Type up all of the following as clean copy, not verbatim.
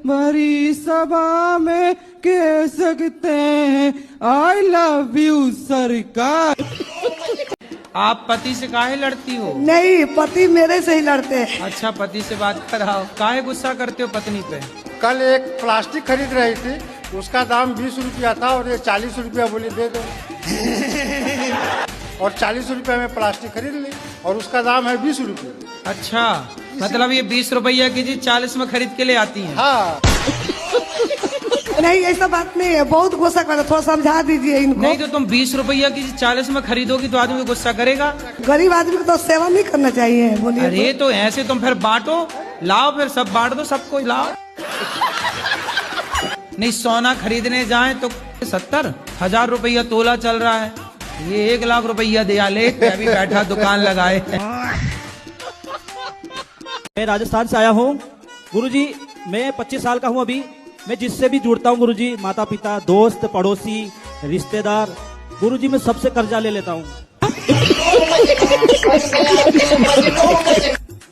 भरी सभा में कह सकते हैं आई लव यू सरकार। आप पति से काहे लड़ती हो? नहीं, पति मेरे से ही लड़ते हैं। अच्छा, पति से बात कराओ। काहे गुस्सा करते हो पत्नी पे? कल एक प्लास्टिक खरीद रही थी, उसका दाम 20 रुपया था और ये 40 रुपया बोली दे दो। और 40 रुपया में प्लास्टिक खरीद ली और उसका दाम है 20 रुपया। अच्छा, मतलब ये 20 रुपया की चीज 40 में खरीद के ले आती हैं? हाँ। नहीं, ऐसा बात नहीं है, बहुत गुस्सा करते, थोड़ा समझा दीजिए इनको। नहीं तो तुम 20 रुपया की चीज 40 में खरीदोगी तो आदमी गुस्सा करेगा। गरीब आदमी को तो सेवा नहीं करना चाहिए, बोलिए। अरे तो ऐसे तुम फिर बांटो, लाओ, फिर सब बांट दो, सबको लाओ। नहीं, सोना खरीदने जाए तो 70,000 रुपया तोला चल रहा है, ये 1 लाख रुपया दिया ले, अभी बैठा दुकान लगाए। मैं राजस्थान से आया हूँ गुरुजी। मैं 25 साल का हूँ अभी। मैं जिससे भी जुड़ता हूँ गुरुजी, माता पिता, दोस्त, पड़ोसी, रिश्तेदार, गुरुजी मैं सबसे कर्जा ले लेता हूँ।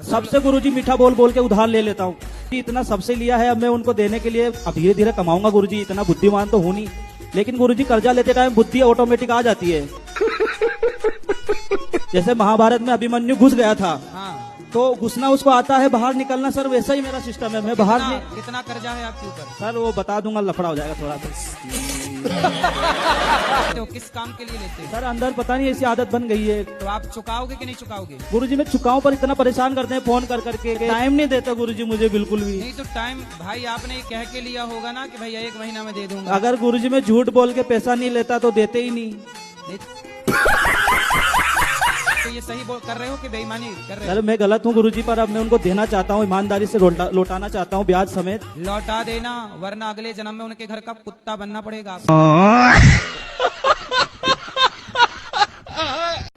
सबसे गुरुजी मीठा बोल बोल के उधार ले लेता हूँ। इतना सबसे लिया है, अब मैं उनको देने के लिए अब धीरे धीरे कमाऊंगा गुरुजी। इतना बुद्धिमान तो हूँ नहीं, लेकिन गुरुजी कर्जा लेते टाइम बुद्धि ऑटोमेटिक आ जाती है। जैसे महाभारत में अभिमन्यु घुस गया था, तो घुसना उसको आता है, बाहर निकलना सर वैसा ही मेरा सिस्टम है। मैं बाहर में कितना कर्जा है आपके ऊपर? सर वो बता दूंगा, लफड़ा हो जाएगा थोड़ा सा। तो किस काम के लिए लेते हैं? सर अंदर पता नहीं ऐसी आदत बन गई है। तो आप चुकाओगे कि नहीं चुकाओगे? गुरुजी मैं चुकाऊं, पर इतना परेशान करते हैं फोन कर करके, टाइम नहीं देता गुरुजी मुझे बिल्कुल भी। नहीं तो टाइम भाई आपने कह के लिया होगा ना कि भैया 1 महीना में दे दूंगा। अगर गुरुजी मैं झूठ बोल के पैसा नहीं लेता तो देते ही नहीं। तो ये सही कर रहे हो कि बेईमानी कर रहे हो? सर मैं गलत हूँ गुरुजी, पर अब मैं उनको देना चाहता हूँ, ईमानदारी से लौटाना चाहता हूँ, ब्याज समेत। लौटा देना, वरना अगले जन्म में उनके घर का कुत्ता बनना पड़ेगा।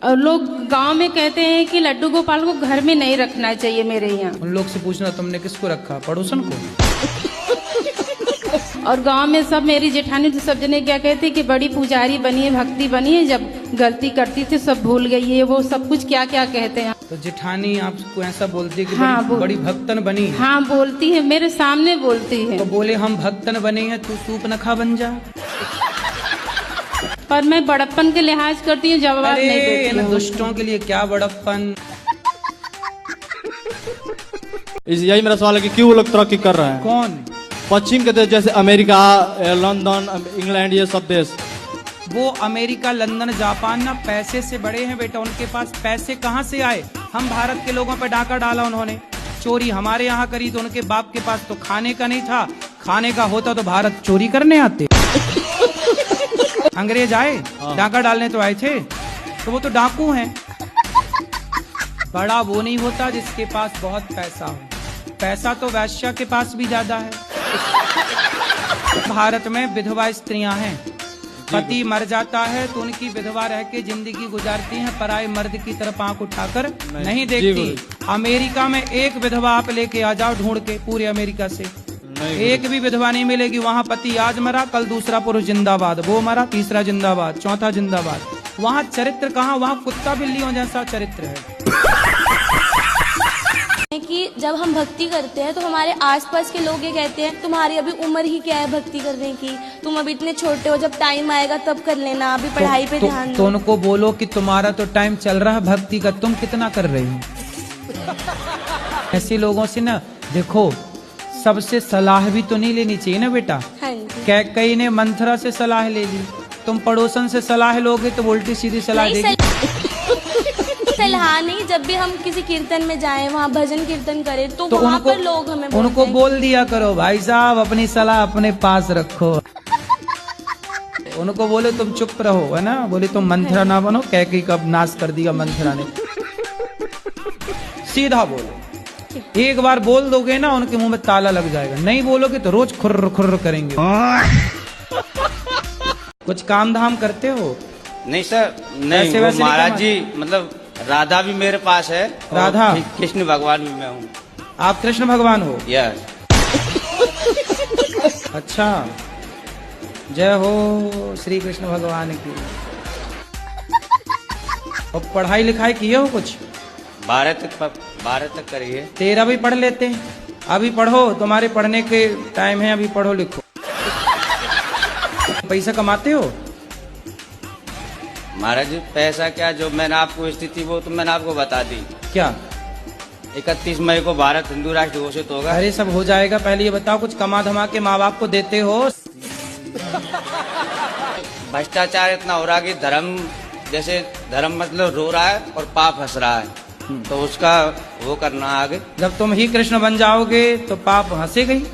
और लोग गांव में कहते हैं कि लड्डू गोपाल को घर में नहीं रखना चाहिए। मेरे यहाँ उन लोग से पूछना तुमने किसको रखा? पड़ोसन को? और गांव में सब, मेरी जेठानी तो सब जने क्या कहते कि बड़ी पुजारी बनी है, भक्ति बनी है, जब गलती करती थी सब भूल गई है, वो सब कुछ क्या क्या कहते हैं। तो जेठानी आपको ऐसा बोलती है कि हाँ, बड़ी भक्तन बनी है? हाँ बोलती है, मेरे सामने बोलती है। तो बोले हम भक्तन बने हैं, तू सूप नखा बन जा। पर मैं बड़प्पन के लिहाज करती हूँ, जवाब नहीं देती इन हूँ। दुष्टों के लिए क्या बड़प्पन। यही मेरा सवाल है कि क्यों वो लोग तरक्की कर रहे हैं? कौन? पश्चिम के देश जैसे अमेरिका, लंदन, इंग्लैंड, ये सब देश। वो अमेरिका, लंदन, जापान ना पैसे से बड़े हैं बेटा। उनके पास पैसे कहाँ से आए? हम भारत के लोगों पर डाका डाला उन्होंने, चोरी हमारे यहाँ करी, तो उनके बाप के पास तो खाने का नहीं था, खाने का होता तो भारत चोरी करने आते। अंग्रेज आए, डाका डालने तो आए थे, तो वो तो डाकू हैं। बड़ा वो नहीं होता जिसके पास बहुत पैसा हो, पैसा तो वैश्या के पास भी ज्यादा है। भारत में विधवा स्त्रियां हैं, पति मर जाता है तो उनकी विधवा रह के जिंदगी गुजारती हैं, पराये मर्द की तरफ आंख उठाकर नहीं देखती। अमेरिका में एक विधवा आप लेके आ जाओ ढूंढ के, पूरे अमेरिका से एक भी विधवा नहीं मिलेगी। वहाँ पति आज मरा, कल दूसरा पुरुष जिंदाबाद, वो मरा, तीसरा जिंदाबाद, चौथा जिंदाबाद। वहाँ चरित्र कहाँ, वहाँ कुत्ता बिल्लियों जैसा चरित्र है। कि जब हम भक्ति करते हैं तो हमारे आसपास के लोग ये कहते हैं तुम्हारी अभी उम्र ही क्या है भक्ति करने की, तुम अभी इतने छोटे हो, जब टाइम आएगा तब कर लेना, अभी पढ़ाई पे ध्यान दो। तो उनको बोलो कि तुम्हारा तो टाइम चल रहा है भक्ति का, तुम कितना कर रही हो? ऐसे लोगों से ना देखो, सबसे सलाह भी तो नहीं लेनी चाहिए ना बेटा। हाँ जी। कई ने मंथरा से सलाह ले ली, तुम पड़ोसन से सलाह लोगे तो उल्टी सीधी सलाह देगी। सलाह नहीं, जब भी हम किसी कीर्तन में जाएं, वहाँ भजन कीर्तन करें तो वहाँ पर लोग हमें उनको बोल दिया करो भाई साहब अपनी सलाह अपने पास रखो। उनको बोले तुम चुप रहो, है ना, बोले तुम मंथरा ना बनो, कैके कब नाश कर दिया मंथरा ने। सीधा बोलो, एक बार बोल दोगे ना उनके मुंह में ताला लग जाएगा, नहीं बोलोगे तो रोज खुर्र खुर्र करेंगे। कुछ काम धाम करते हो? नहीं सर, नहीं महाराज जी, मतलब राधा भी मेरे पास है, राधा, कृष्ण भगवान भी मैं हूँ। आप कृष्ण भगवान हो? यस। अच्छा, जय हो श्री कृष्ण भगवान की। और पढ़ाई लिखाई किए हो कुछ? 12 तक करिए। 13 भी पढ़ लेते हैं? अभी पढ़ो, तुम्हारे पढ़ने के टाइम है, अभी पढ़ो लिखो। पैसा कमाते हो? महाराज जी पैसा क्या, जो मैंने आपको स्थिति वो तो मैंने आपको बता दी। क्या? 31 मई को भारत हिंदू राष्ट्र घोषित होगा। अरे सब हो जाएगा, पहले ये बताओ कुछ कमा धमा के माँ बाप को देते हो? भ्रष्टाचार इतना हो रहा कि धर्म जैसे धर्म मतलब रो रहा है और पाप हंस रहा है, तो उसका वो करना आगे। जब तुम ही कृष्ण बन जाओगे तो पाप हंसेगा ही।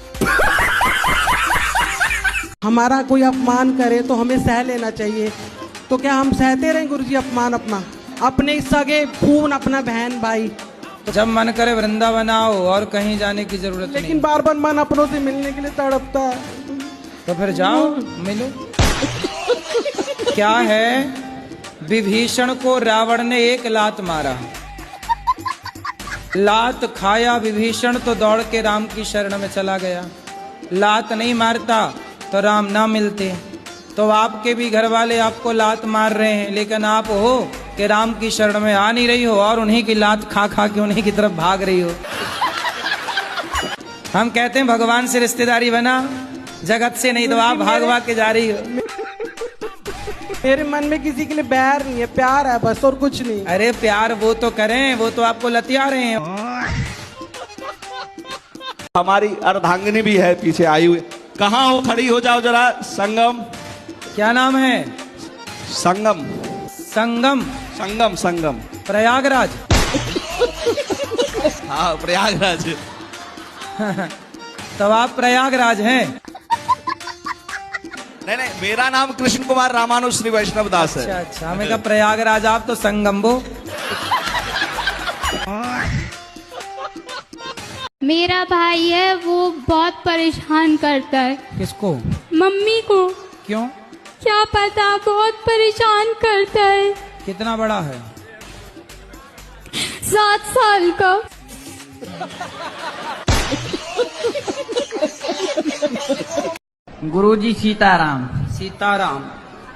हमारा कोई अपमान करे तो हमें सह लेना चाहिए, तो क्या हम सहते रहें गुरुजी अपमान अपना, अपने सगे खून, अपना बहन भाई? जब मन करे वृंदावन आओ और कहीं जाने की जरूरत नहीं। लेकिन बार बार मन अपनों से मिलने के लिए तड़पता है। तो फिर जाओ मिलो। क्या है, विभीषण को रावण ने एक लात मारा, लात खाया विभीषण तो दौड़ के राम की शरण में चला गया। लात नहीं मारता तो राम ना मिलते। तो आपके भी घर वाले आपको लात मार रहे हैं, लेकिन आप हो कि राम की शरण में आ नहीं रही हो और उन्हीं की लात खा खा के उन्हीं की तरफ भाग रही हो। हम कहते हैं भगवान से रिश्तेदारी बना, जगत से नहीं, तो आप भाग भाग के जा रही हो। मेरे मन में किसी के लिए बैर नहीं है, प्यार है बस, और कुछ नहीं। अरे प्यार वो तो करें, वो तो आपको लतिया रहे हैं। हमारी अर्धांगिनी भी है पीछे आई हुई। कहाँ हो, खड़ी हो जाओ जरा। संगम, क्या नाम है? संगम। संगम? संगम संगम प्रयागराज। हाँ प्रयागराज। तब आप प्रयागराज हैं? नहीं नहीं, मेरा नाम कृष्ण कुमार रामानुज श्री वैष्णव दास है। अच्छा अच्छा, हमें कहा प्रयागराज, आप तो संगम्बो। मेरा भाई है, वो बहुत परेशान करता है। किसको? मम्मी को। क्यों? क्या पता, बहुत परेशान करता है। कितना बड़ा है? 7 साल का। गुरुजी सीताराम। सीताराम।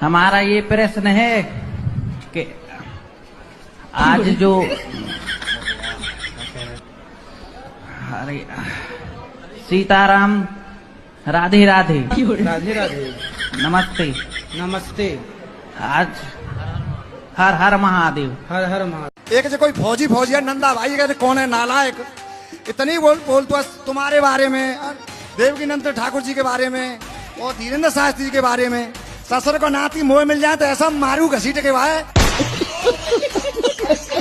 हमारा ये प्रश्न है कि आज जो अरे सीताराम, राधे राधे। राधे राधे। नमस्ते। नमस्ते। आज हर हर महादेव। हर हर महादेव। एक जो कोई फौजी है, नंदा भाई कहते कौन है नालायक, इतनी बोल तो तुम्हारे बारे में, देवकीनंद ठाकुर जी के बारे में और धीरेन्द्र शास्त्री जी के बारे में। ससुर को नाती मोह मिल जाए तो ऐसा मारू घसीट के भाई।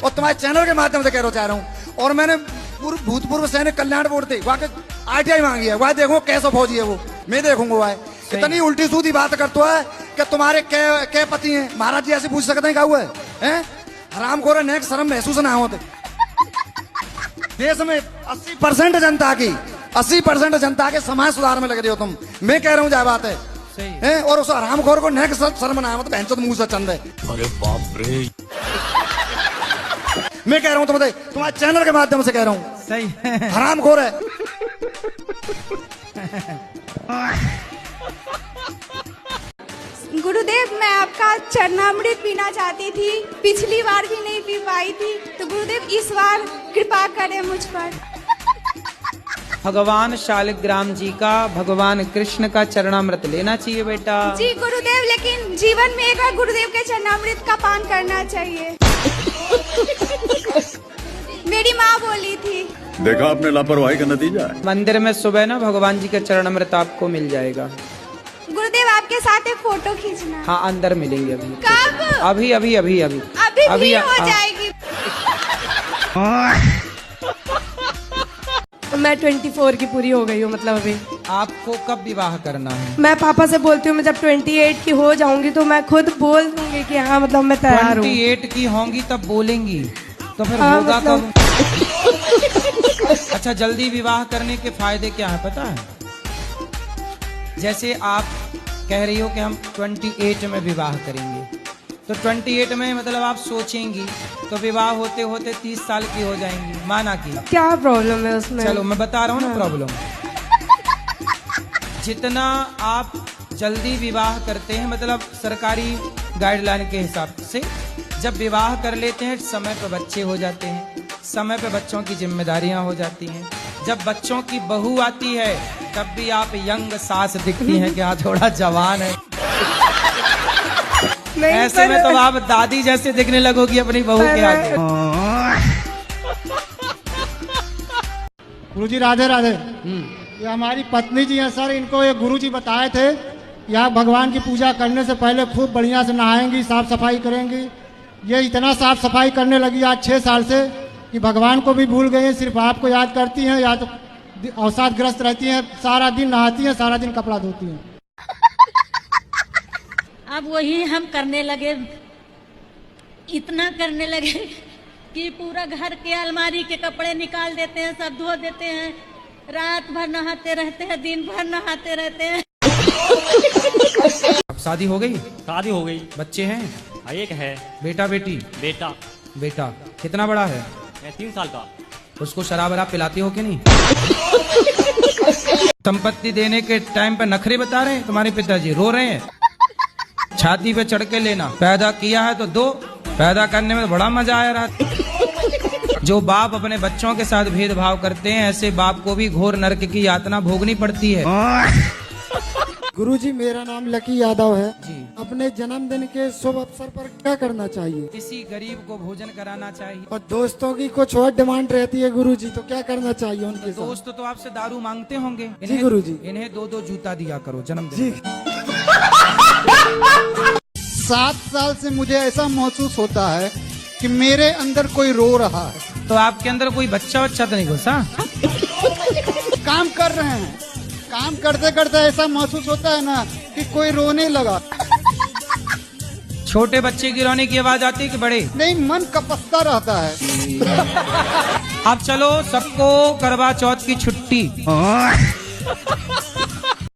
और तुम्हारे चैनल के माध्यम से कह चाह रहा हूँ। और मैंने भूतपूर्व सैनिक कल्याण बोर्ड थे, वहाँ RTI मांगी है, वह देखो कैसा फौजी है वो, मैं देखूंगा वह। इतनी उल्टी सूधी बात करता है कि तुम्हारे क्या पति हैं। महाराज जी ऐसे पूछ सकते हैं क्या हुआ है? हरामखोर नेक शर्म महसूस ना होते। देश में 80% जनता की 80% जनता के समाज सुधार में लग रही हो तुम। मैं कह रहा हूँ क्या बात है, और उस हरामखोर को नेक शर्म ना हो तो बहन चोद मुंह से चंद है। अरे बाप रे। मैं कह रहा हूँ तुम्हारे चैनल के माध्यम से कह रहा हूँ, सही है, हरामखोर है। गुरुदेव, मैं आपका चरणामृत पीना चाहती थी, पिछली बार भी नहीं पी पाई थी, तो गुरुदेव इस बार कृपा करें मुझ पर। भगवान शालिग्राम जी का, भगवान कृष्ण का चरणामृत लेना चाहिए बेटा। जी गुरुदेव, लेकिन जीवन में एक बार गुरुदेव के चरणामृत का पान करना चाहिए। मेरी माँ बोली थी। देखा आपने लापरवाही का नतीजा है। मंदिर में सुबह ना भगवान जी का चरणामृत आपको मिल जाएगा। गुरुदेव आपके साथ एक फोटो खींचना। हाँ अंदर मिलेंगे अभी। कब? अभी अभी अभी अभी अभी हो जाएगी। मैं 24 की पूरी हो गई हूँ, मतलब अभी। आपको कब विवाह करना है? मैं पापा से बोलती हूँ, मैं जब 28 की हो जाऊंगी तो मैं खुद बोल दूंगी कि हाँ मतलब मैं तैयार हूँ। 28 की होंगी तब बोलेंगी, तो फिर हाँ, होगा मतलब... कब? अच्छा, जल्दी विवाह करने के फायदे क्या है पता है? जैसे आप कह रही हो कि हम 28 में विवाह करेंगे, तो 28 में मतलब आप सोचेंगी तो विवाह होते होते 30 साल की हो जाएंगी, माना कि। क्या प्रॉब्लम है उसमें? चलो मैं बता रहा हूँ ना प्रॉब्लम। जितना आप जल्दी विवाह करते हैं, मतलब सरकारी गाइडलाइन के हिसाब से जब विवाह कर लेते हैं, समय पर बच्चे हो जाते हैं, समय पर बच्चों की जिम्मेदारियां हो जाती हैं, जब बच्चों की बहू आती है तब भी आप यंग सास दिखती हैं कि हाँ थोड़ा जवान है। ऐसे में तो आप दादी जैसे दिखने लगोगी अपनी बहू के आगे। गुरुजी राधे राधे। ये हमारी पत्नी जी हैं सर, इनको ये गुरुजी बताए थे यहाँ भगवान की पूजा करने से पहले खूब बढ़िया से नहाएंगी, साफ सफाई करेंगी। ये इतना साफ सफाई करने लगी आज 6 साल से कि भगवान को भी भूल गई हैं, सिर्फ आपको याद करती हैं या तो अवसादग्रस्त रहती हैं, सारा दिन नहाती हैं, सारा दिन कपड़ा धोती हैं। अब वही हम करने लगे, इतना करने लगे कि पूरा घर के अलमारी के कपड़े निकाल देते हैं, सब धो देते हैं, रात भर नहाते रहते हैं, दिन भर नहाते रहते हैं। अब शादी हो गई? शादी हो गई। बच्चे हैं? एक है। बेटा बेटी? बेटा। बेटा कितना बड़ा है? 3 साल का। उसको शराब वराब पिलाती हो कि नहीं? संपत्ति देने के टाइम पे नखरे बता रहे हैं तुम्हारे पिताजी, रो रहे हैं। छाती पे चढ़ के लेना, पैदा किया है तो दो। पैदा करने में बड़ा मजा आया रहा। जो बाप अपने बच्चों के साथ भेदभाव करते हैं, ऐसे बाप को भी घोर नरक की यातना भोगनी पड़ती है। गुरुजी मेरा नाम लकी यादव है जी। अपने जन्मदिन के शुभ अवसर पर क्या करना चाहिए? किसी गरीब को भोजन कराना चाहिए। और दोस्तों की कुछ और डिमांड रहती है गुरुजी, तो क्या करना चाहिए उनके साथ? दोस्त तो आपसे दारू मांगते होंगे। जी गुरुजी। इन्हें 2-2 जूता दिया करो जन्मदिन। 7 साल से मुझे ऐसा महसूस होता है कि मेरे अंदर कोई रो रहा है। तो आपके अंदर कोई बच्चा तो नहीं घुसा? काम कर रहे हैं, काम करते करते ऐसा महसूस होता है ना कि कोई रोने लगा। छोटे बच्चे की रोने की आवाज आती है कि बड़े? नहीं, मन कपसता रहता है। अब चलो सबको करवा चौथ की छुट्टी।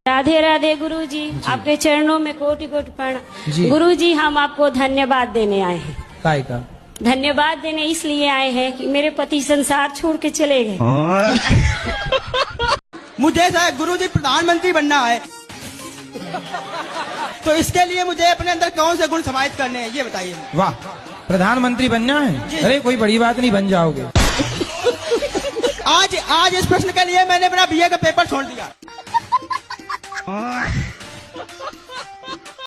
राधे राधे गुरुजी, आपके चरणों में कोटि कोटि प्रणाम। गुरुजी हम आपको धन्यवाद देने आए हैं। काय का धन्यवाद देने इसलिए आए हैं कि मेरे पति संसार छोड़ के चले गए। मुझे गुरुजी प्रधानमंत्री बनना है, तो इसके लिए मुझे अपने अंदर कौन से गुण समाहित करने हैं ये बताइए। वाह, प्रधानमंत्री बनना है? अरे कोई बड़ी बात नहीं, बन जाओगे। आज इस प्रश्न के लिए मैंने अपना बीए का पेपर छोड़ दिया।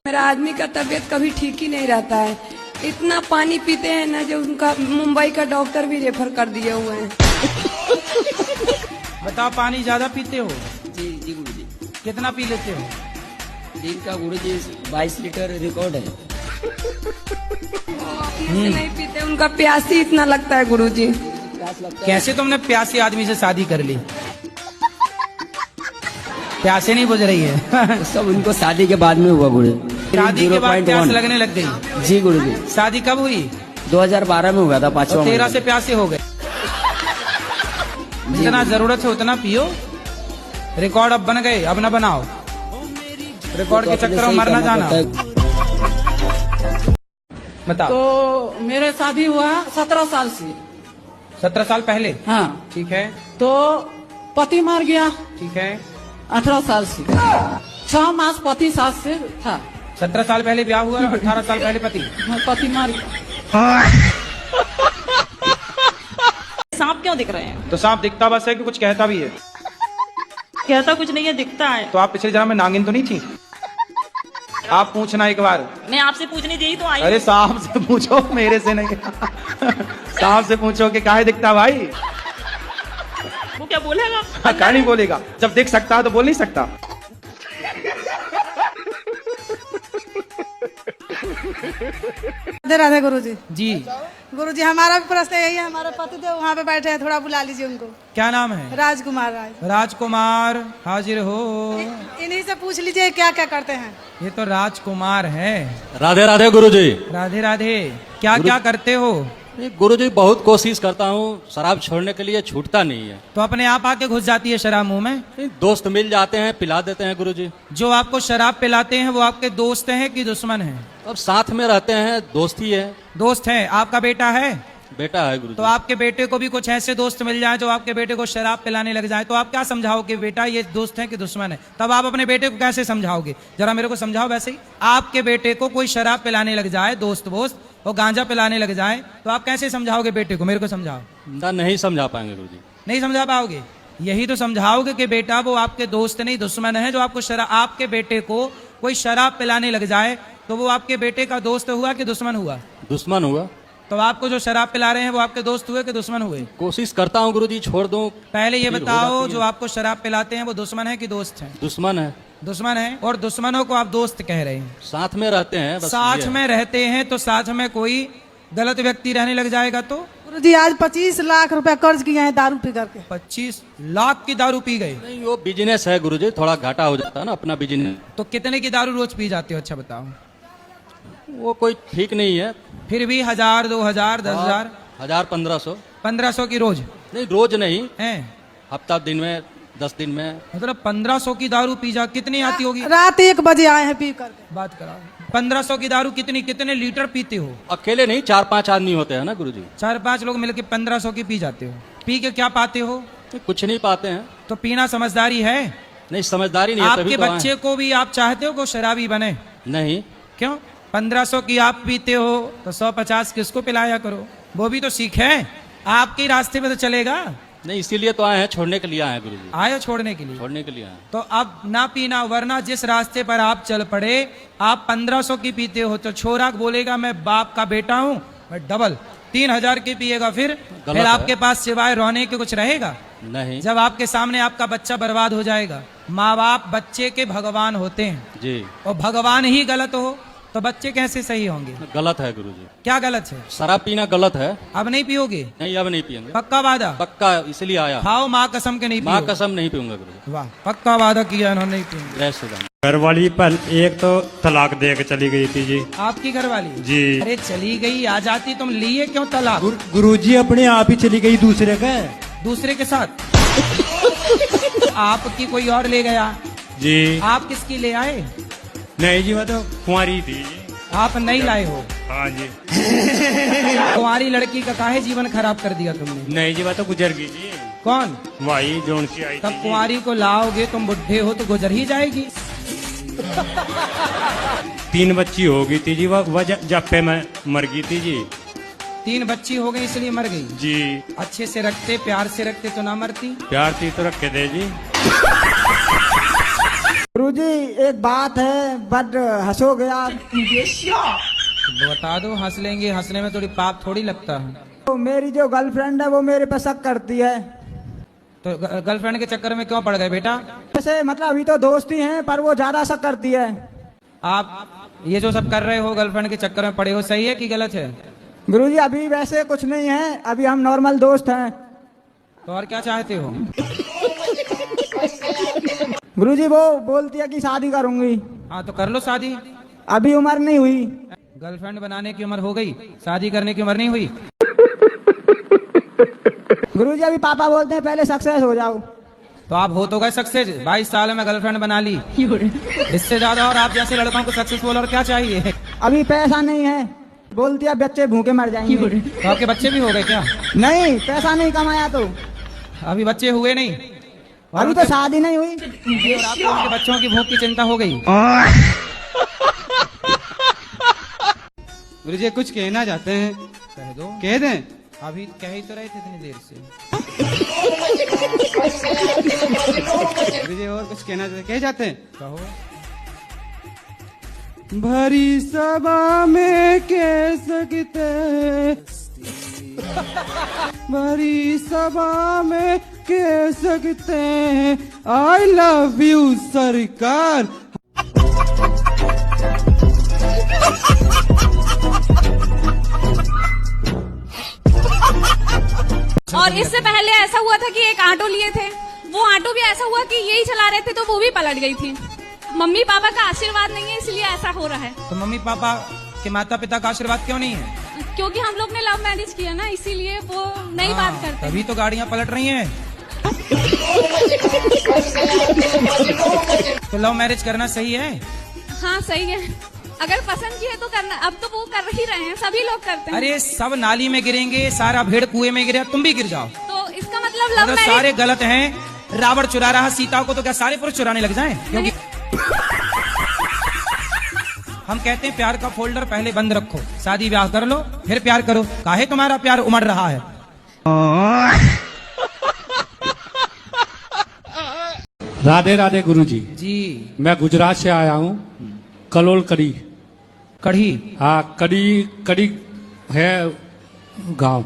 मेरा आदमी का तबीयत कभी ठीक ही नहीं रहता है, इतना पानी पीते हैं ना जो उनका मुंबई का डॉक्टर भी रेफर कर दिए हुए हैं। बताओ, पानी ज्यादा पीते हो? जी जी गुरुजी। कितना पी लेते हो? दिन का गुरुजी 22 लीटर रिकॉर्ड है। अपने से नहीं पीते, उनका प्यास ही इतना लगता है गुरुजी। कैसे तुमने प्यासे आदमी से शादी कर ली? प्यासे नहीं बुझ रही है। सब उनको शादी के बाद में हुआ गुरु। शादी के बाद प्यास लगने लग गई? जी गुरुजी। शादी कब हुई? 2012 में हुआ था, 5वां। 13 से प्यासे हो गए। जितना जरूरत है उतना पियो। रिकॉर्ड अब बन गए, अब न बनाओ। रिकॉर्ड के चक्कर में मरना जाना। बताओ। तो मेरे शादी हुआ 17 साल से। 17 साल पहले? हाँ ठीक है। तो पति मर गया। ठीक है। 18 साल से 6 मास पति सास से था। 17 साल पहले ब्याह हुआ, 18 साल पहले पति? पति मर गया। सांप क्यों दिख रहे हैं? तो सांप दिखता बस है कि कुछ कहता भी है? कहता कुछ नहीं है, दिखता है। तो आप पिछले जन्म में नागिन तो नहीं थी? आप पूछना एक बार। मैं आपसे पूछनी थी तो आई। अरे सांप से पूछो, मेरे से नहीं। सांप से पूछो कि काहे दिखता भाई। वो क्या बोलेगा? क्या नहीं बोलेगा? जब देख सकता है तो बोल नहीं सकता। राधे राधे गुरुजी। जी गुरुजी, हमारा भी प्रश्न यही है, हमारे पतिदेव वहाँ पे बैठे हैं, थोड़ा बुला लीजिए उनको। क्या नाम है? राजकुमार। राजकुमार हाजिर हो। इन्हीं से पूछ लीजिए क्या क्या करते हैं। ये तो राजकुमार है। राधे राधे गुरुजी। राधे राधे। क्या क्या करते हो? गुरुजी बहुत कोशिश करता हूँ, शराब छोड़ने के लिए छूटता नहीं है। तो अपने आप आके घुस जाती है शराब मुंह में? दोस्त मिल जाते हैं, पिला देते हैं गुरुजी। जो आपको शराब पिलाते हैं वो आपके दोस्त हैं कि दुश्मन हैं? अब साथ में रहते हैं, दोस्त ही है। दोस्त हैं। आपका बेटा है? बेटा है गुरुजी। तो आपके बेटे को भी कुछ ऐसे दोस्त मिल जाए जो आपके बेटे को शराब पिलाने लग जाए, तो आप क्या समझाओगे? बेटा ये दोस्त है कि दुश्मन है? तब आप अपने बेटे को कैसे समझाओगे? जरा मेरे को समझाओ। वैसे ही आपके बेटे को कोई शराब पिलाने लग जाए, दोस्त वोस्त, और गांजा पिलाने लग जाए, तो आप कैसे समझाओगे बेटे को? मेरे को समझाओ। नहीं समझा पाएंगे गुरुजी। नहीं समझा पाओगे? यही तो समझाओगे कि बेटा वो आपके दोस्त नहीं दुश्मन है। जो आपको आपके बेटे को कोई शराब पिलाने लग जाए तो वो आपके बेटे का दोस्त हुआ कि दुश्मन हुआ? दुश्मन हुआ। तो आपको जो शराब पिला रहे हैं वो आपके दोस्त हुए कि दुश्मन हुए? कोशिश करता हूँ गुरुजी छोड़ दूं। पहले ये फिर हो बताओ, जाती है। जो आपको शराब पिलाते हैं वो दुश्मन है कि दोस्त है? दुश्मन है। दुश्मन है। और दुश्मनों को आप दोस्त कह रहे हैं। साथ में रहते हैं, बस साथ ये है। में रहते हैं तो साथ में कोई गलत व्यक्ति रहने लग जाएगा तो? गुरुजी आज 25 लाख रुपया कर्ज किए हैं दारू पी करके। 25 लाख की दारू पी गए? नहीं, वो बिजनेस है गुरुजी, थोड़ा घाटा हो जाता है ना अपना बिजनेस। तो कितने की दारू रोज पी जाते हो? अच्छा बताओ। वो कोई ठीक नहीं है। फिर भी 1000, 2000, 10,000? 1000, 1500। 1500 की रोज? नहीं, रोज नहीं है, हफ्ता दिन में, 10 दिन में। मतलब 1500 की दारू पी जा, कितनी आती होगी? रात 1 बजे आए हैं पी करके। बात कराओ। 1500 की दारू कितने लीटर पीते हो? अकेले नहीं, 4-5 आदमी होते हैं ना गुरुजी। 4-5 लोग मिलकर 1500 की पी जाते हो। पी के क्या पाते हो? कुछ नहीं पाते हैं। तो पीना समझदारी है? नहीं, समझदारी नहीं है, तभी आपके तो आए बच्चे हैं। को भी आप चाहते हो कि वो शराबी बने? नहीं। क्यों? 1500 की आप पीते हो तो 150 किसको पिलाया करो, वो भी तो सीखे। आपके रास्ते में तो चलेगा नहीं, इसीलिए तो आए हैं, छोड़ने के लिए आए हैं गुरुजी। आए छोड़ने के लिए? छोड़ने के लिए आए हैं। तो अब ना पीना, वरना जिस रास्ते पर आप चल पड़े, आप 1500 की पीते हो तो छोरा बोलेगा मैं बाप का बेटा हूँ, मैं डबल 3000 की पिएगा। फिर आपके पास सिवाय रोने के कुछ रहेगा नहीं। जब आपके सामने आपका बच्चा बर्बाद हो जाएगा। माँ बाप बच्चे के भगवान होते हैं जी, और भगवान ही गलत हो तो बच्चे कैसे सही होंगे? गलत है गुरुजी। क्या गलत है? शराब पीना गलत है। अब नहीं पियोगे? नहीं, अब नहीं पियेंगे। पक्का वादा? पक्का, इसलिए आया। खाओ माँ कसम के नहीं माँ पियोगे? कसम नहीं पीऊंगा गुरुजी। वाह, पक्का वादा किया इन्होंने, नहीं पियेंगे। जय श्री राम। घरवाली पर एक तो तलाक दे के चली गई थी जी। आपकी घरवाली? जी। अरे चली गई, आ जाती, तुम लिए क्यों तलाक? गुरुजी अपने आप ही चली गई दूसरे के साथ। आपकी कोई और ले गया जी। आप किसकी ले आए? नहीं जी, मैं तो कुंवारी थी। आप नहीं लाए हो? हाँ जी। कुंवारी लड़की का काहे जीवन खराब कर दिया तुमने? नहीं जी, मैं तो गुजर गई जी। कौन? वही जोन की आई तब कुंवारी को लाओगे, तुम बुढ़े हो तो गुजर ही जाएगी। 3 बच्ची हो गई थी जी, वह जप्पे में मर गई थी जी। 3 बच्ची हो गई इसलिए मर गई जी। अच्छे से रखते, प्यार से रखते तो ना मरती? प्यार थी तो रखे थे जी। गुरुजी एक बात है, बड हंसोगे आप। बता दो, हंस लेंगे, हंसने में थोड़ी पाप थोड़ी लगता है। तो मेरी जो गर्लफ्रेंड है वो मेरे पे शक करती है। तो गर्लफ्रेंड के चक्कर में क्यों पड़ गए बेटा? वैसे मतलब अभी तो दोस्ती हैं, पर वो ज्यादा शक करती है। आप ये जो सब कर रहे हो, गर्लफ्रेंड के चक्कर में पड़े हो, सही है कि गलत है? गुरुजी अभी वैसे कुछ नहीं है, अभी हम नॉर्मल दोस्त हैं। तो और क्या चाहते हो? गुरुजी वो बोलती है कि शादी करूंगी। हाँ तो कर लो शादी। अभी उम्र नहीं हुई। गर्लफ्रेंड बनाने की उम्र हो गई, शादी करने की उम्र नहीं हुई। गुरुजी अभी पापा बोलते हैं पहले सक्सेस हो जाओ। तो आप हो तो गए सक्सेस, 22 साल में गर्लफ्रेंड बना ली। इससे ज्यादा और आप जैसे लड़कों को सक्सेसफुल और क्या चाहिए? अभी पैसा नहीं है, बोलती है बच्चे भूखे मर जाएंगे। तो आपके बच्चे भी हो गए क्या? नहीं, पैसा नहीं कमाया तो। अभी बच्चे हुए नहीं? अभी तो शादी नहीं हुई। और आपको उनके बच्चों की भूख की चिंता हो गई। गुरुजी कुछ कहना चाहते हैं, कह दो। कह दें? अभी कह ही तो रहे थे इतनी देर से। गुरुजी और कुछ कहना चाहते, कह जाते हैं? कहो। भरी सभा में कह सकते, भरी सभा में कह सकते हैं आई लव यू सरकार। और इससे पहले ऐसा हुआ था कि एक ऑटो लिए थे, वो ऑटो भी ऐसा हुआ कि यही चला रहे थे तो वो भी पलट गई थी। मम्मी पापा का आशीर्वाद नहीं है इसलिए ऐसा हो रहा है। तो मम्मी पापा के माता पिता का आशीर्वाद क्यों नहीं है? क्योंकि हम लोग ने लव मैरिज किया ना, इसीलिए वो नहीं बात करते। तभी तो गाड़ियाँ पलट रही हैं। तो लव मैरिज करना सही है? हाँ सही है, अगर पसंद की है तो करना। अब तो वो कर ही रहे हैं, सभी लोग करते हैं। अरे सब नाली में गिरेंगे, सारा भेड़ कुएं में गिरे, तुम भी गिर जाओ तो इसका मतलब लव मैरिज सारे गलत हैं। रावण चुरा रहा सीता को, तो क्या सारे पुरुष चुराने लग जाएं? क्योंकि हम कहते हैं प्यार का फोल्डर पहले बंद रखो, शादी ब्याह कर लो फिर प्यार करो। काहे तुम्हारा प्यार उमड़ रहा है? राधे राधे गुरुजी। जी। मैं गुजरात से आया हूँ, कलोल कड़ी। कड़ी? हाँ, कड़ी कड़ी है गांव।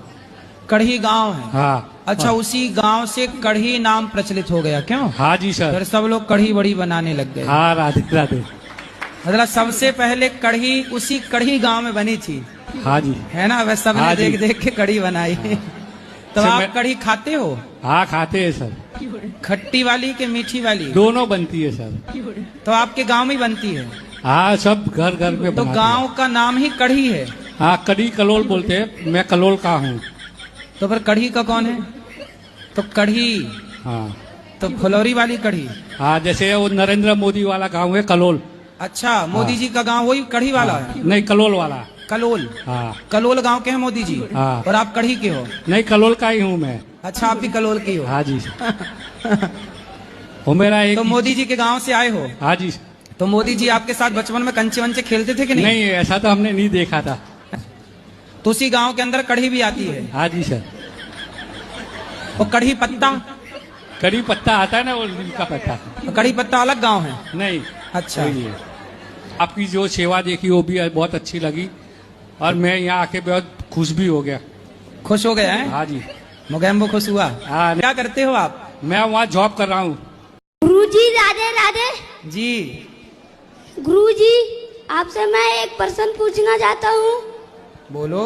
कड़ी गांव है? हाँ। अच्छा, उसी गांव से कड़ी नाम प्रचलित हो गया क्यों? हाँ जी सर। फिर सब लोग कड़ी बड़ी बनाने लग गए। हाँ, राधे राधे। मतलब सबसे पहले कड़ी उसी कड़ी गांव में बनी थी। हाँ जी। है ना, वह सबने हाँ देख देख के कड़ी बनाई। तो सर, आप कड़ी खाते हो? हाँ, खाते हैं सर। खट्टी वाली के मीठी वाली? दोनों बनती है सर। तो आपके गांव में बनती है? हाँ, सब घर घर में। तो गांव का नाम ही कड़ी है? हाँ, कड़ी कलोल बोलते हैं, मैं कलोल का हूँ। तो फिर कड़ी का कौन है? तो कड़ी। हाँ। तो फुलौरी वाली कड़ी? हाँ, जैसे वो नरेंद्र मोदी वाला गांव है कलोल। अच्छा, मोदी जी का गांव वही कड़ी वाला है? नहीं, कलोल वाला। कलोल? हाँ। कलोल गांव के हैं मोदी जी? हाँ। और आप कड़ी के हो? नहीं, कलोल का ही हूँ मैं। अच्छा, आप भी कलोल के हो? हाँ जी। वो मेरा एक। तो मोदी जी के गांव से आए हो? हाँ जी। तो मोदी जी आपके साथ बचपन में कंचे वंचे खेलते थे कि नहीं? नहीं, ऐसा तो हमने नहीं देखा था। तो उसी गांव के अंदर कड़ी भी आती है? हाँ जी सर। और कड़ी पत्ता? कड़ी पत्ता आता है ना, वो का पत्ता। तो कड़ी पत्ता अलग गांव है? नहीं। अच्छा। आपकी जो सेवा देखी वो भी बहुत अच्छी लगी, और मैं यहाँ आके बहुत खुश भी हो गया। खुश हो गया है? हाँ जी। मुगैम्बो खुश हुआ? हाँ। क्या करते हो आप? मैं वहाँ जॉब कर रहा हूँ। गुरुजी राधे राधे। जी। गुरुजी, आपसे मैं एक प्रश्न पूछना चाहता हूँ। बोलो।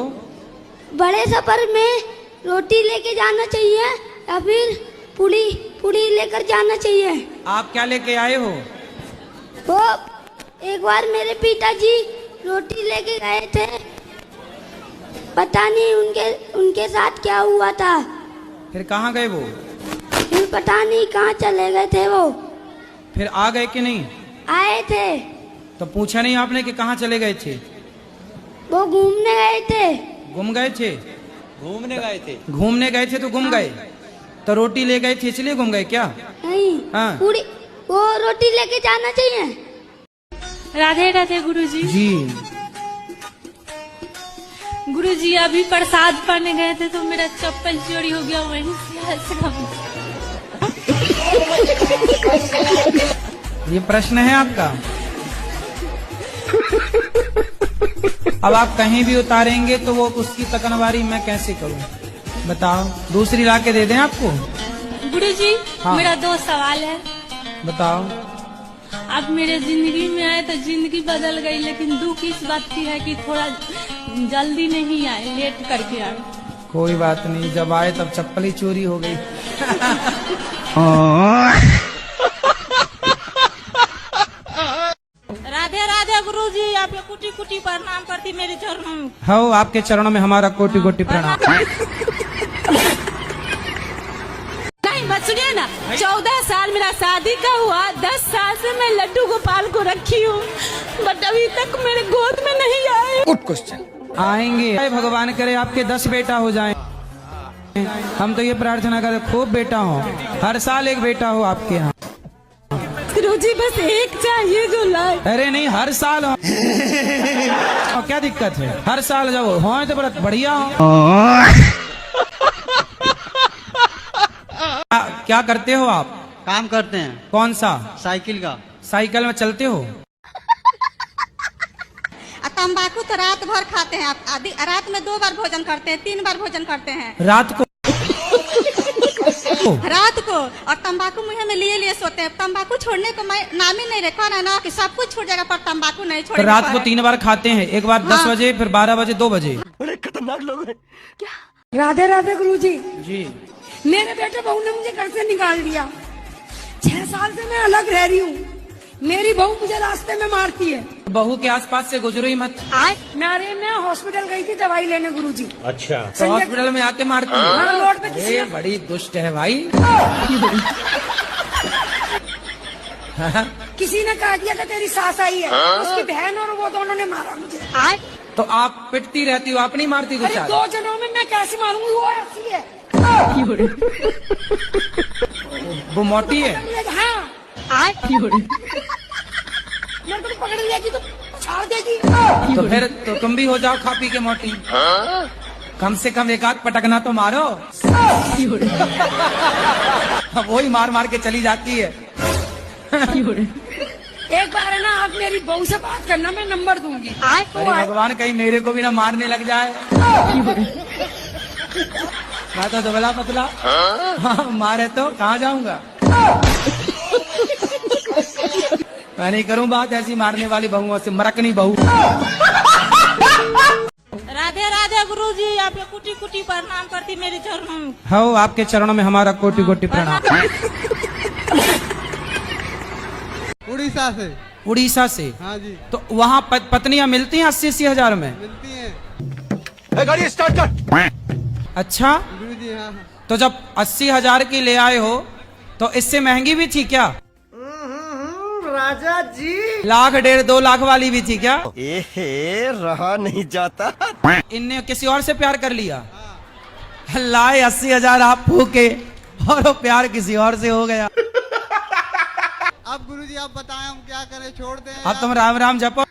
बड़े सफर में रोटी लेके जाना चाहिए या फिर पूड़ी पूड़ी लेकर जाना चाहिए? आप क्या लेके आए हो? वो एक बार मेरे पिताजी रोटी लेके गए थे, पता नहीं उनके साथ क्या हुआ था। फिर कहाँ गए वो? फिर पता नहीं कहाँ चले गए थे वो। फिर आ गए कि नहीं? आए थे। तो पूछा नहीं आपने कि कहाँ चले गए थे? वो घूमने गए थे। घूम गए थे? घूमने गए थे। घूमने गए थे तो घूम गए? तो रोटी ले गए थे इसलिए घूम गए क्या? नहीं। हाँ। पूरी वो रोटी लेके जाना चाहिए। राधे राधे गुरुजी। जी। गुरुजी, अभी प्रसाद पाने गए थे तो मेरा चप्पल चोरी हो गया, वहीं से। ये प्रश्न है आपका? अब आप कहीं भी उतारेंगे तो वो उसकी तकनवारी मैं कैसे करूं? बताओ, दूसरी ला के दे दें आपको? गुरुजी, हाँ। मेरा 2 सवाल है। बताओ। आप मेरे जिंदगी में आए तो जिंदगी बदल गई, लेकिन दुख इस बात की है कि थोड़ा जल्दी नहीं आए, लेट करके आए। कोई बात नहीं, जब आए तब चप्पल ही चोरी हो गई। राधे राधे गुरुजी, आपके कुटी कुटी प्रणाम करती मेरे चरणों में। हाँ, आपके चरणों में हमारा कोटि कोटि प्रणाम। नहीं, मत सुनिए ना। 14 साल मेरा शादी का हुआ, 10 साल से मैं लड्डू गोपाल को रखी हूँ, बट अभी तक मेरे गोद में नहीं आए। Good question. आएंगे, भगवान करे आपके 10 बेटा हो जाएं। हम तो ये प्रार्थना करते खूब बेटा हो, हर साल एक बेटा हो आपके यहाँ। गुरुजी, बस एक चाहिए जो लाए। अरे नहीं, हर साल हो। क्या दिक्कत है? हर साल जब हो तो बड़ा बढ़िया हो। क्या करते हो आप? काम करते हैं। कौन सा? साइकिल का। साइकिल में चलते हो? तंबाकू तो रात भर खाते हैं आप। रात में 2 बार भोजन करते हैं, 3 बार भोजन करते हैं। रात को? रात को। और तंबाकू मुंह में लिए लिए सोते हैं। तंबाकू छोड़ने को मैं नाम ही नहीं रखा ना कि सब कुछ छूट जाएगा, पर तंबाकू नहीं छोड़ेगा। तो रात को 3 बार खाते हैं, एक बार 10 बजे, फिर 12 बजे, 2 बजे। बड़े खतरनाक लोग हैं। राधे राधे गुरुजी। जी। मेरे बेटे बहू ने मुझे घर से निकाल दिया। 6 साल से मैं अलग रह रही हूँ। मेरी बहू मुझे रास्ते में मारती है। बहू के आसपास से गुजरो ही मत। मैं हॉस्पिटल गई थी दवाई लेने गुरुजी। अच्छा। तो हॉस्पिटल में आके मारती है? हाँ, रोड पे किसी ने- बड़ी दुष्ट है भाई। किसी ने कहा दिया था तेरी सास आई है, उसकी बहन और वो दोनों ने मारा मुझे। तो आप पिटती रहती हो, आप नहीं मारती कुछ? 2 जनों में मैं कैसे मारूंगी? वो ऐसी है। वो मोटी है? हाँ। मेरे को पकड़ लेगी तो छाड़ देगी। तो फिर तो तुम भी हो जाओ खा पी के मोटी। कम से कम एक आध पटकना तो मारो। वही मार मार के चली जाती है। एक बार है ना आप मेरी बहू से बात करना, मैं नंबर दूंगी। अरे भगवान कहीं मेरे को भी ना मारने लग जाए। मैं तो दुबला पतला, हाँ, मारे तो कहाँ जाऊंगा। मैं नहीं करूं बात ऐसी मारने वाली बहुओं से, मरकनी बहू। राधे राधे गुरुजी, आपके कुटी कुटी प्रणाम करती मेरे चरणों। हाँ, आपके चरणों में हमारा कोटि कोटि प्रणाम। उड़ीसा से। उड़ीसा से? हाँ जी। तो वहाँ पत्नियां मिलती हैं 80-80 हजार में? मिलती हैं। गाड़ी स्टार्ट कर। अच्छा, गुरुजी हाँ। तो जब 80 हजार की ले आए हो तो इससे महंगी भी थी क्या? राजा जी, 1 लाख 1.5 2 लाख वाली भी थी क्या? रहा नहीं जाता। इनने किसी और से प्यार कर लिया? लाए 80 हजार आप फूके और वो प्यार किसी और से हो गया। अब गुरुजी आप बताएं हम क्या करें, छोड़ दें? अब तुम राम राम जपो।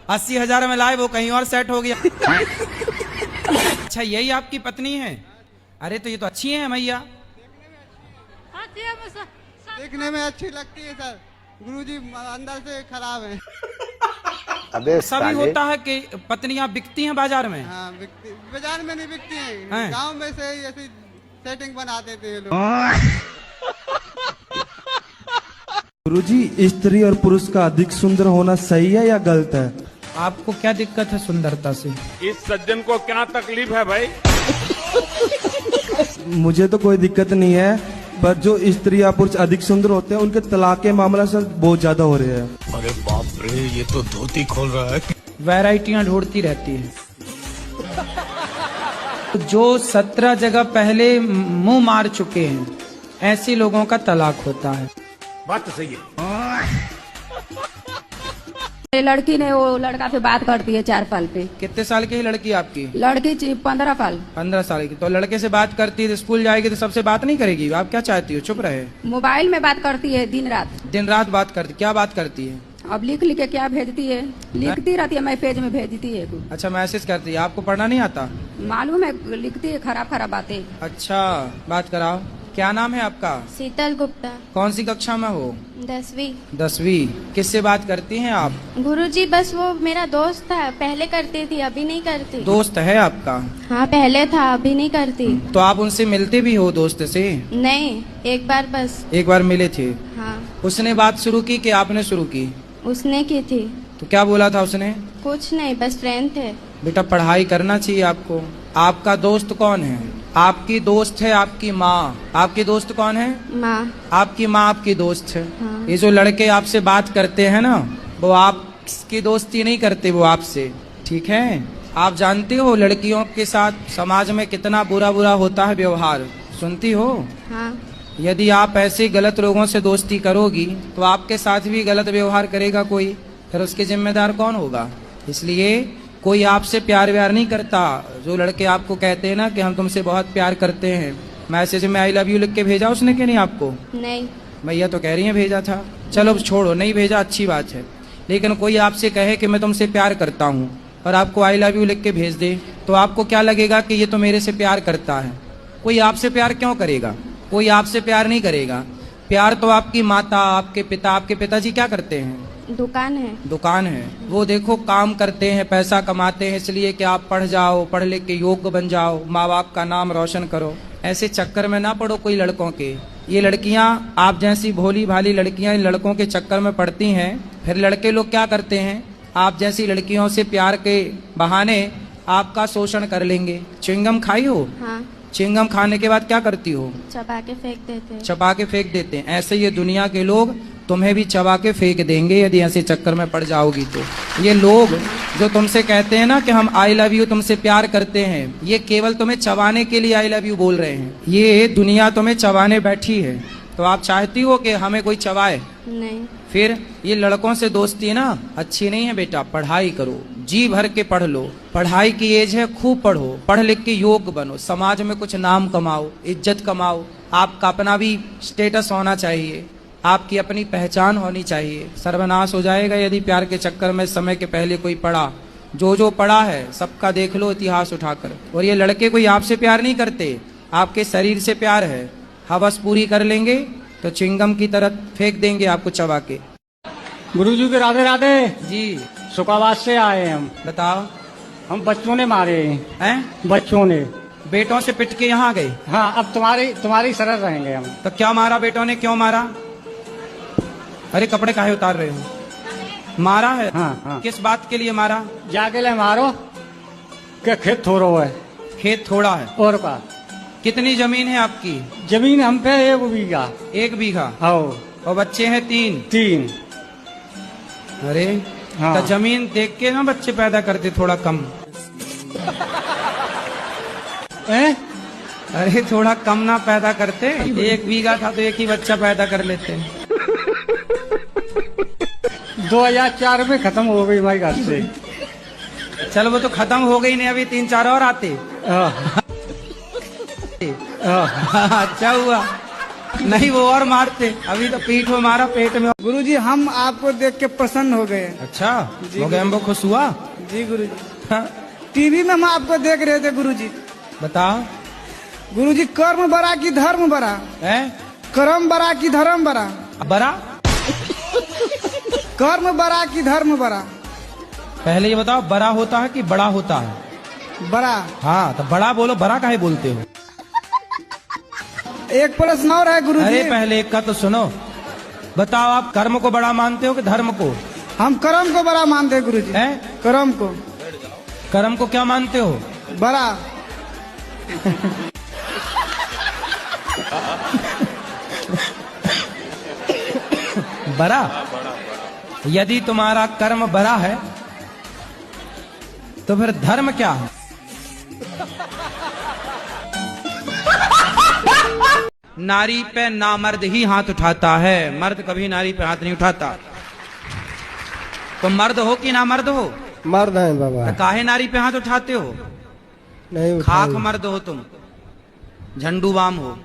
80 हजार में लाए, वो कहीं और सेट हो गया। अच्छा, यही आपकी पत्नी है? अरे तो ये तो अच्छी है मैया। देखने में अच्छी लगती है सर, गुरुजी अंदर से खराब है। अबे ऐसा भी होता है कि पत्नियां बिकती हैं बाजार में? हाँ, बिकती, बाजार में नहीं बिकती हैं, हैं? गांव में से ही ऐसी सेटिंग बना देते हैं लोग। गुरुजी, स्त्री और पुरुष का अधिक सुंदर होना सही है या गलत है? आपको क्या दिक्कत है सुंदरता से? इस सज्जन को क्या तकलीफ है भाई? मुझे तो कोई दिक्कत नहीं है, पर जो स्त्री या पुरुष अधिक सुंदर होते हैं उनके तलाक के मामला सर बहुत ज्यादा हो रहे हैं। अरे बाप रे, ये तो धोती खोल रहा है। वैरायटियां ढूंढती रहती है। जो 17 जगह पहले मुंह मार चुके हैं, ऐसे लोगों का तलाक होता है। बात तो सही है। लड़की ने वो लड़का से बात करती है 4 साल पे। कितने साल की है लड़की आपकी? लड़की 15 साल। 15 साल की। तो लड़के से बात करती है, स्कूल जाएगी तो सबसे बात नहीं करेगी? आप क्या चाहती हो, चुप रहे? मोबाइल में बात करती है दिन रात। दिन रात बात करती? क्या बात करती है? अब लिख लिख के क्या भेजती है, लिखती रहती है, मैसेज में भेजती है। अच्छा, मैसेज करती है। आपको पढ़ना नहीं आता? मालूम है, लिखती है खराब खराब बातें। अच्छा, बात कराओ। क्या नाम है आपका? शीतल गुप्ता। कौन सी कक्षा में हो? 10वीं। 10वीं। किससे बात करती हैं आप? गुरुजी, बस वो मेरा दोस्त था, पहले करती थी, अभी नहीं करती। दोस्त है आपका? हाँ, पहले था, अभी नहीं करती। तो आप उनसे मिलते भी हो दोस्त से? नहीं, एक बार बस। एक बार मिले थे? हाँ। उसने बात शुरू की कि आपने शुरू की? उसने की थी। तो क्या बोला था उसने? कुछ नहीं, बस फ्रेंड थे। बेटा, पढ़ाई करना चाहिए आपको। आपका दोस्त कौन है? आपकी दोस्त है आपकी माँ। आपकी दोस्त कौन है? माँ। आपकी माँ आपकी दोस्त है। हाँ। ये जो लड़के आपसे बात करते हैं ना, वो आपकी दोस्ती नहीं करते, वो आपसे, ठीक है? आप जानते हो लड़कियों के साथ समाज में कितना बुरा बुरा होता है व्यवहार, सुनती हो? हाँ। यदि आप ऐसे गलत लोगों से दोस्ती करोगी तो आपके साथ भी गलत व्यवहार करेगा कोई, फिर उसके जिम्मेदार कौन होगा? इसलिए कोई आपसे प्यार व्यार नहीं करता। जो लड़के आपको कहते हैं ना कि हम तुमसे बहुत प्यार करते हैं, मैसेज में आई लव यू लिख के भेजा उसने कि नहीं आपको? नहीं। भैया तो कह रही है भेजा था। चलो छोड़ो, नहीं भेजा, अच्छी बात है। लेकिन कोई आपसे कहे कि मैं तुमसे प्यार करता हूँ और आपको आई लव यू लिख के भेज दे, तो आपको क्या लगेगा कि ये तो मेरे से प्यार करता है। कोई आपसे प्यार क्यों करेगा? कोई आपसे प्यार नहीं करेगा। प्यार तो आपकी माता, आपके पिता। आपके पिताजी क्या करते हैं? दुकान है। दुकान है। वो देखो काम करते हैं, पैसा कमाते हैं, इसलिए कि आप पढ़ जाओ, पढ़ लिख के योग्य बन जाओ, माँ बाप का नाम रोशन करो। ऐसे चक्कर में ना पड़ो कोई लड़कों के। ये लड़कियां, आप जैसी भोली भाली लड़कियां इन लड़कों के चक्कर में पड़ती हैं। फिर लड़के लोग क्या करते हैं, आप जैसी लड़कियों से प्यार के बहाने आपका शोषण कर लेंगे। च्युइंगम खाई हो? हाँ। च्युइंगम खाने के बाद क्या करती हो? चबा के फेंक देते हैं। चबा के फेंक देते हैं। ऐसे ये दुनिया के लोग तुम्हें भी चबा के फेंक देंगे यदि ऐसे चक्कर में पड़ जाओगी तो। ये लोग जो तुमसे कहते हैं ना कि हम आई लव यू, तुमसे प्यार करते हैं, ये केवल तुम्हें चबाने के लिए आई लव यू बोल रहे हैं। ये दुनिया तुम्हें चबाने बैठी है। तो आप चाहती हो कि हमें कोई चबाए? नहीं। फिर ये लड़कों से दोस्ती ना अच्छी नहीं है बेटा। पढ़ाई करो, जी भर के पढ़ लो। पढ़ाई की एज है, खूब पढ़ो, पढ़ लिख के योग्य बनो, समाज में कुछ नाम कमाओ, इज्जत कमाओ। आपका अपना भी स्टेटस होना चाहिए, आपकी अपनी पहचान होनी चाहिए। सर्वनाश हो जाएगा यदि प्यार के चक्कर में समय के पहले कोई पढ़ा। जो पढ़ा है सबका देख लो इतिहास उठाकर। और ये लड़के कोई आपसे प्यार नहीं करते, आपके शरीर से प्यार है। हवस पूरी कर लेंगे तो चिंगम की तरह फेंक देंगे आपको चबा के। गुरुजी के राधे राधे जी। शुक्राबाद से आए हम। बताओ। हम बच्चों ने मारे हैं। बच्चों ने बेटों से पिट के यहाँ गए। हाँ, अब तुम्हारी शरण रहेंगे हम। तो क्या मारा बेटों ने, क्यों मारा? अरे कपड़े काहे उतार रहे हो? मारा है? हाँ, हाँ। किस बात के लिए मारा? जाके ले मारो क्या खेत थोड़ा है? खेत थोड़ा है और का? कितनी जमीन है आपकी? जमीन हम पे 1 बीघा। 1 बीघा? हाँ। और बच्चे हैं 3? अरे हाँ। तो जमीन देख के ना बच्चे पैदा करते थोड़ा कम। अरे थोड़ा कम ना पैदा करते? 1 बीघा था तो 1 ही बच्चा पैदा कर लेते। 2004 में खत्म हो गई भाई घर से। चल वो तो खत्म हो गई नहीं, अभी 3-4 और आते। अच्छा हुआ नहीं वो और मारते, अभी तो पीठ में मारा, पेट में। गुरुजी हम आपको देख के प्रसन्न हो गए। अच्छा हो गए, हमको खुश हुआ। जी गुरुजी। टीवी में हम आपको देख रहे थे गुरुजी। बताओ। गुरुजी कर्म बड़ा की धर्म बड़ा है? कर्म बड़ा की धर्म बड़ा? बड़ा? कर्म बड़ा की धर्म बड़ा? पहले ये बताओ, बड़ा होता है कि बड़ा होता है? बड़ा। हाँ तो बड़ा बोलो, बड़ा काहे बोलते हो? एक प्रश्न और है गुरुजी। अरे पहले एक का तो सुनो। बताओ, आप कर्म को बड़ा मानते हो कि धर्म को? हम कर्म को बड़ा मानते हैं गुरुजी। है? कर्म को। कर्म को क्या मानते हो? बड़ा। बड़ा? यदि तुम्हारा कर्म बड़ा है तो फिर धर्म क्या है? नारी पे नामर्द ही हाथ उठाता है, मर्द कभी नारी पे हाथ नहीं उठाता। तुम मर्द हो कि नामर्द हो? मर्द है बाबा। तो काहे नारी पे हाथ उठाते हो? नहीं खाक मर्द हो तुम, झंडू बाम हो।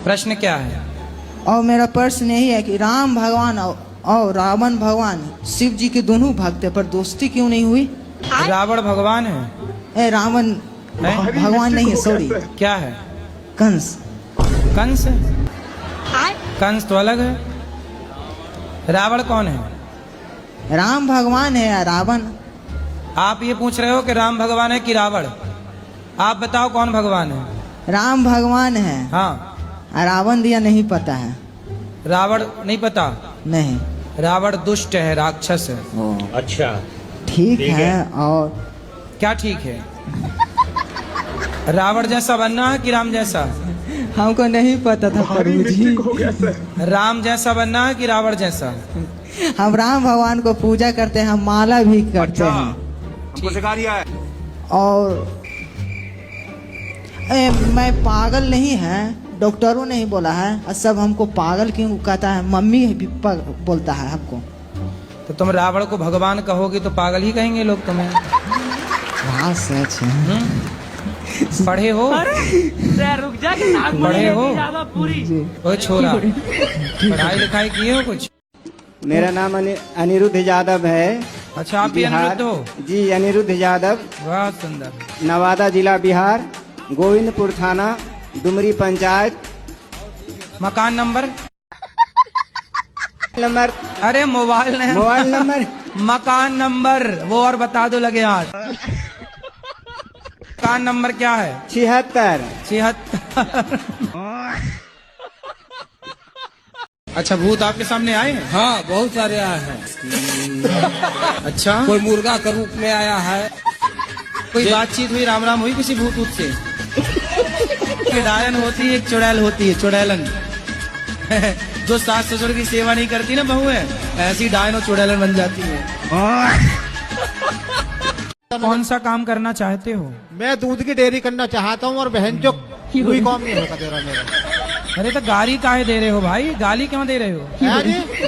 प्रश्न क्या है? और मेरा प्रश्न यही है कि राम भगवान और रावण भगवान शिव जी के दोनों भक्त है, पर दोस्ती क्यों नहीं हुई? रावण भगवान है? रावण भगवान नहीं है, सॉरी। क्या है? कंस। कंस? कंस तो अलग है। रावण कौन है? राम भगवान है, रावण। आप ये पूछ रहे हो कि राम भगवान है कि रावण? आप बताओ कौन भगवान है? राम भगवान है। हाँ। रावण दिया नहीं पता है। रावण नहीं पता? नहीं। रावण दुष्ट है, राक्षस है। अच्छा ठीक है। और क्या ठीक है? रावण जैसा बनना है कि राम जैसा? हमको नहीं पता था प्रभु जी। राम जैसा बनना है कि रावण जैसा? हम राम भगवान को पूजा करते हैं, हम माला भी करते हैं। हमको सिखा दिया है। और मैं पागल नहीं है, डॉक्टरों ने ही बोला है। और सब हमको पागल क्यों कहता है? मम्मी भी बोलता है हमको। तो तुम रावण को भगवान कहोगे तो पागल ही कहेंगे लोग तुम्हें। हाँ सच है। पढ़े हो? रुक जा, पढ़े हो? ओ छोरा, पढ़ाई लिखाई किए हो कुछ? मेरा नाम अनिरुद्ध यादव है। अच्छा आप भी अनिरुद्ध हो? जी अनिरुद्ध यादव। बहुत सुंदर। नवादा जिला बिहार, गोविंदपुर थाना, डुमरी पंचायत। मकान नंबर? नंबर? अरे मोबाइल नंबर। मकान नंबर वो और बता दो लगे हाथ। मकान नंबर क्या है? 76। अच्छा भूत आपके सामने आए हैं? हाँ बहुत सारे आए हैं। अच्छा कोई मुर्गा का रूप में आया है। कोई बातचीत हुई, राम राम हुई किसी भूत से? डायन होती है, एक चुड़ैल होती है, चुड़ैलन। जो सास ससुर की सेवा नहीं करती ना बहू है, ऐसी डायन और चुड़ैलन बन जाती है। कौन सा काम करना चाहते हो? मैं दूध की डेयरी करना चाहता हूँ और बहन जो कोई काम नहीं होगा तेरा मेरा। अरे तो गाली काहे दे रहे हो भाई? गाली क्यों दे रहे हो?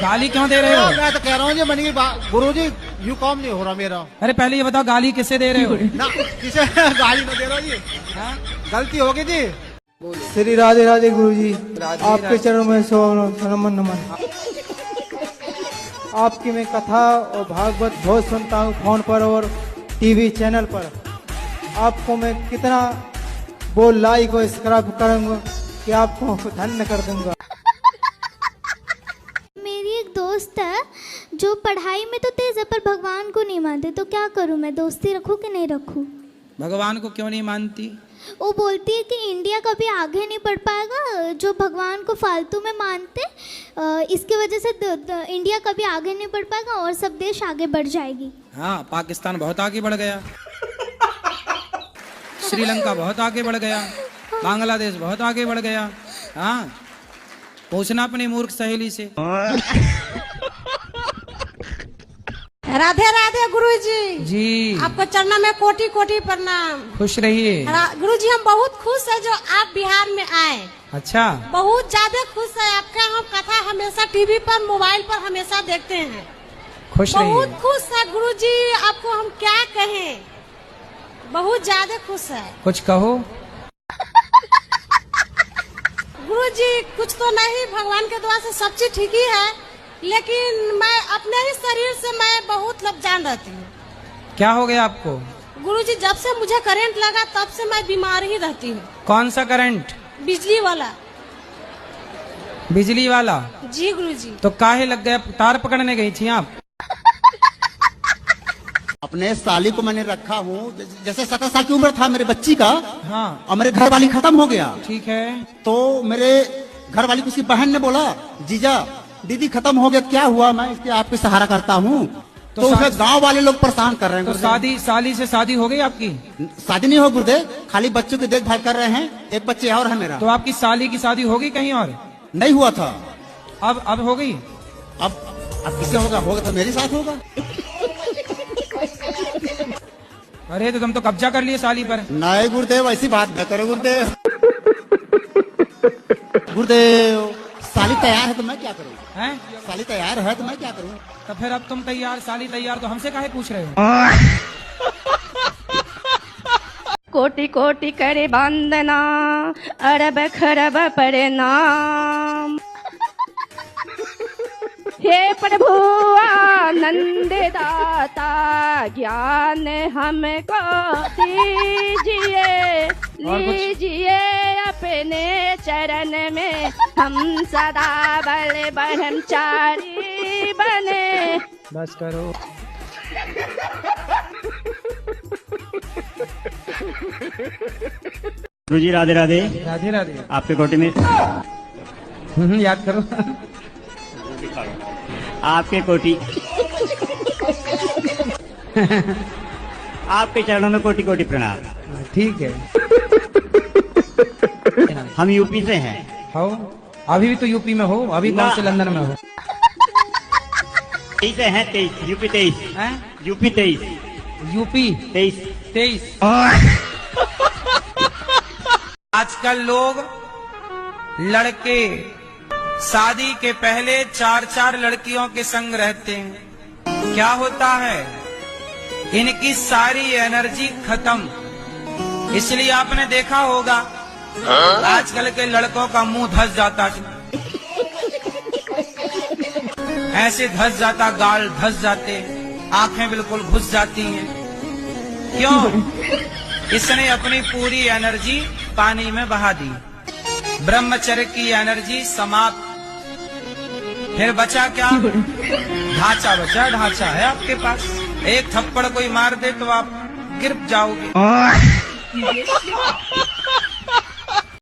गाली क्यों दे रहे हो? मैं तो कह रहा हूँ मनी गुरु जी यू काम नहीं हो रहा मेरा। अरे पहले ये बताओ गाली किसे दे रहे हो? ना किसे गाली ना दे रहा जी। गलती होगी जी। श्री राधे राधे गुरु जी, आपके चरणों में नमन नमन। आपकी मैं कथा और भागवत बहुत सुनता हूँ फोन पर और टीवी चैनल पर। आपको मैं कितना लाइक और सब्सक्राइब कि आपको धन्य कर दूंगा। मेरी एक दोस्त है जो पढ़ाई में तो तेज है पर भगवान को नहीं मानते, तो क्या करूं मैं, दोस्ती रखूं कि नहीं रखूं? भगवान को क्यों नहीं मानती? वो बोलती है कि इंडिया कभी आगे नहीं बढ़ पाएगा, जो भगवान को फालतू में मानते इसकी वजह से इंडिया कभी आगे नहीं बढ़ पाएगा और सब देश आगे बढ़ जाएगी। हाँ, पाकिस्तान बहुत आगे बढ़ गया, श्रीलंका बहुत आगे बढ़ गया, बांग्लादेश बहुत आगे बढ़ गया। हाँ, पूछना अपनी मूर्ख सहेली से। राधे राधे गुरुजी। जी, आपको चरणों में कोटि कोटि प्रणाम। खुश रहिए। गुरुजी, हम बहुत खुश है जो आप बिहार में आए। अच्छा, बहुत ज्यादा खुश है। आपका हम कथा हमेशा टीवी पर मोबाइल पर हमेशा देखते हैं। खुश रहिए। बहुत खुश है गुरुजी, आपको हम क्या कहें, बहुत ज्यादा खुश है। कुछ कहो। गुरुजी, कुछ तो नहीं, भगवान के दुआ से सब चीज ठीक ही है, लेकिन मैं अपने ही शरीर से मैं बहुत लपजान रहती हूँ। क्या हो गया आपको? गुरुजी, जब से मुझे करंट लगा तब से मैं बीमार ही रहती हूँ। कौन सा करंट? बिजली वाला। बिजली वाला? जी गुरुजी। तो काहे लग गया? तार पकड़ने गई थी आप? अपने साली को मैंने रखा हूँ, जैसे 17 साल की उम्र था मेरे बच्ची का। हाँ। और मेरे घर वाली खत्म हो गया। ठीक है। तो मेरे घर वाली को उसकी बहन ने बोला, जीजा दीदी खत्म हो गया, क्या हुआ, मैं इसके आपके सहारा करता हूँ। तो उसे गांव वाले लोग परेशान कर रहे हैं। तो साली से शादी हो गई आपकी? शादी नहीं हो गुरुदेव, खाली बच्चों की देखभाल कर रहे हैं, एक बच्चे और है मेरा। तो आपकी साली की शादी होगी कहीं और? नहीं हुआ था। अब हो गई? अब किससे होगा? होगा तो मेरे साथ होगा। अरे तो तुम तो कब्जा कर लिए साली पर। नहीं गुरुदेव, ऐसी बात न करो गुरुदेव। गुरुदेव, साली तैयार है तो मैं क्या करूँ? हैं? साली तैयार है तो मैं क्या करूँ? तो फिर अब तुम तैयार, साली तैयार, तो हमसे काहे पूछ रहे हो? कोटि कोटि करे वंदना, अरब खरब प्रणाम। हे प्रभु आनंद दाता, ज्ञान हमको दीजिए, लीजिए अपने चरण में, हम सदा बल ब्रह्मचारी बने। बस करो। गुरुजी राधे राधे। राधे राधे। आपके कोटि में याद करो। आपके कोटि आपके चरणों में कोटि कोटि प्रणाम। ठीक है। हम यूपी से हैं। हो? अभी भी तो यूपी में हो? अभी कौन से लंदन में हो? 23 हैं, 23 यूपी 23 हैं, यूपी 23 यूपी 23। आजकल लोग लड़के शादी के पहले 4-4 लड़कियों के संग रहते हैं। क्या होता है? इनकी सारी एनर्जी खत्म। इसलिए आपने देखा होगा आजकल के लड़कों का मुंह धस जाता है, ऐसे धस जाता, गाल धस जाते, आंखें बिल्कुल घुस जाती हैं। क्यों? इसने अपनी पूरी एनर्जी पानी में बहा दी। ब्रह्मचर्य की एनर्जी समाप्त। फिर बचा क्या? ढांचा बचा। ढांचा है आपके पास, एक थप्पड़ कोई मार दे तो आप गिर जाओगे।